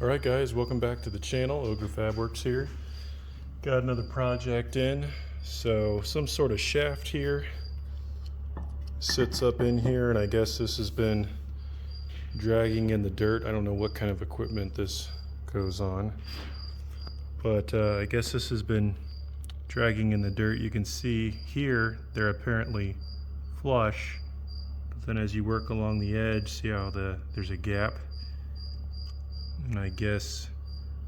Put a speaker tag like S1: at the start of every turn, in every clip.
S1: Alright guys, welcome back to the channel. Ogre Fabworks here. Got another project in. So some sort of shaft here sits up in here, and I guess this has been dragging in the dirt. I don't know what kind of equipment this goes on, but I guess this has been dragging in the dirt. You can see here they're apparently flush, but then as you work along the edge, see how there's a gap. And I guess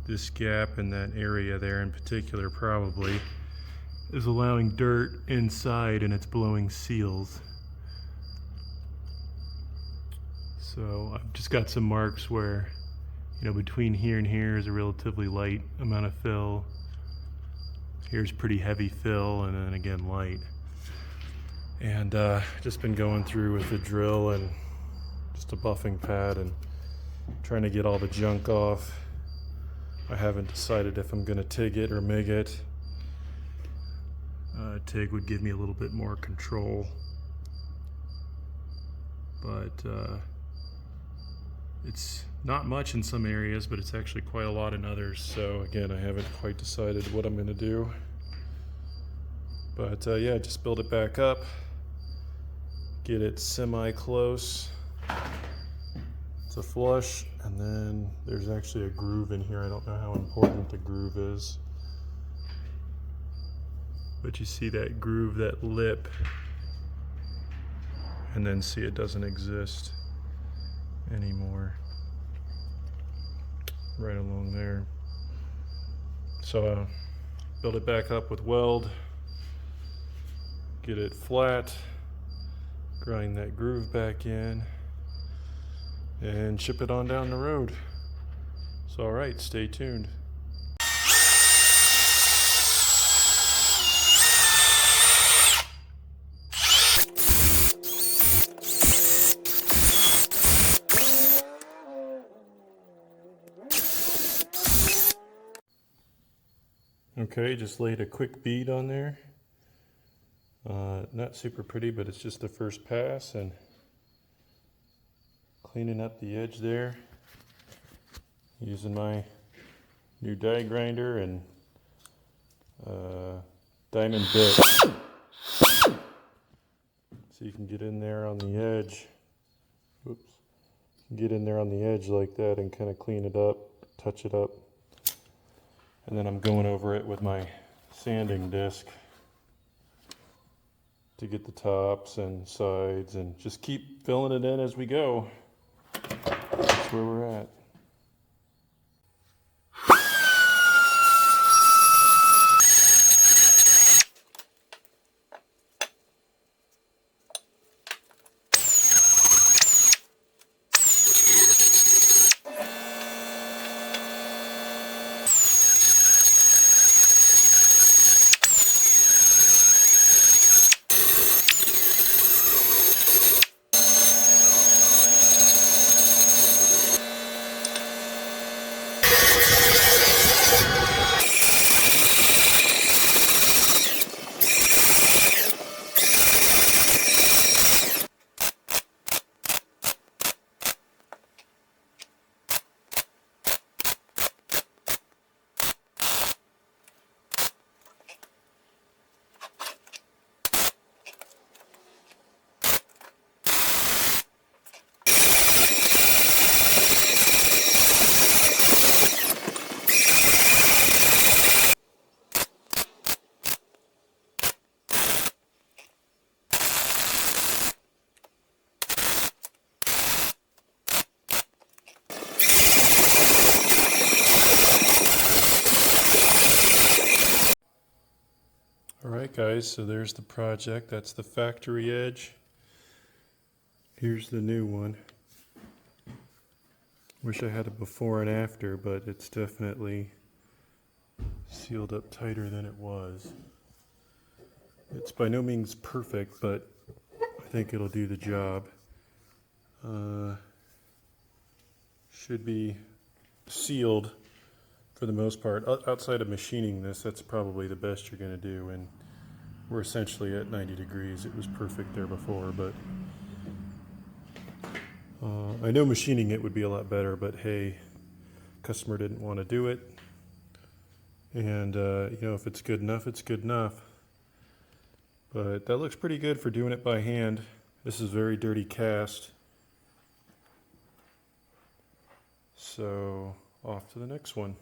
S1: this gap in that area there in particular probably is allowing dirt inside, and it's blowing seals. So I've just got some marks where, between here and here is a relatively light amount of fill. Here's pretty heavy fill, and then again light. And just been going through with a drill and just a buffing pad and trying to get all the junk off. I haven't decided if I'm gonna TIG it or MIG it. TIG would give me a little bit more control, but it's not much in some areas, but it's actually quite a lot in others. So again, I haven't quite decided what I'm gonna do. But yeah, just build it back up, get it semi-close to flush, and then there's actually a groove in here. I don't know how important the groove is, but you see that groove, that lip, and then see it doesn't exist anymore right along there. So build it back up with Weld, get it flat, grind that groove back in, and ship it on down the road. So alright, stay tuned. Okay, just laid a quick bead on there. Not super pretty, but it's just the first pass, and cleaning up the edge there using my new die grinder and diamond bit, so you can get in there on the edge. Oops. Get in there on the edge like that and kind of clean it up, touch it up, and then I'm going over it with my sanding disc to get the tops and sides, and just keep filling it in as we go. That's where we're at. Alright guys, so there's the project. That's the factory edge. Here's the new one. Wish I had a before and after, but it's definitely sealed up tighter than it was. It's by no means perfect, but I think it'll do the job. Should be sealed for the most part. Outside of machining this, that's probably the best you're going to do, and we're essentially at 90 degrees. It was perfect there before, but I know machining it would be a lot better, but hey, Customer didn't want to do it. And, you know, if it's good enough, it's good enough. But that looks pretty good for doing it by hand. This is very dirty cast. So, off to the next one.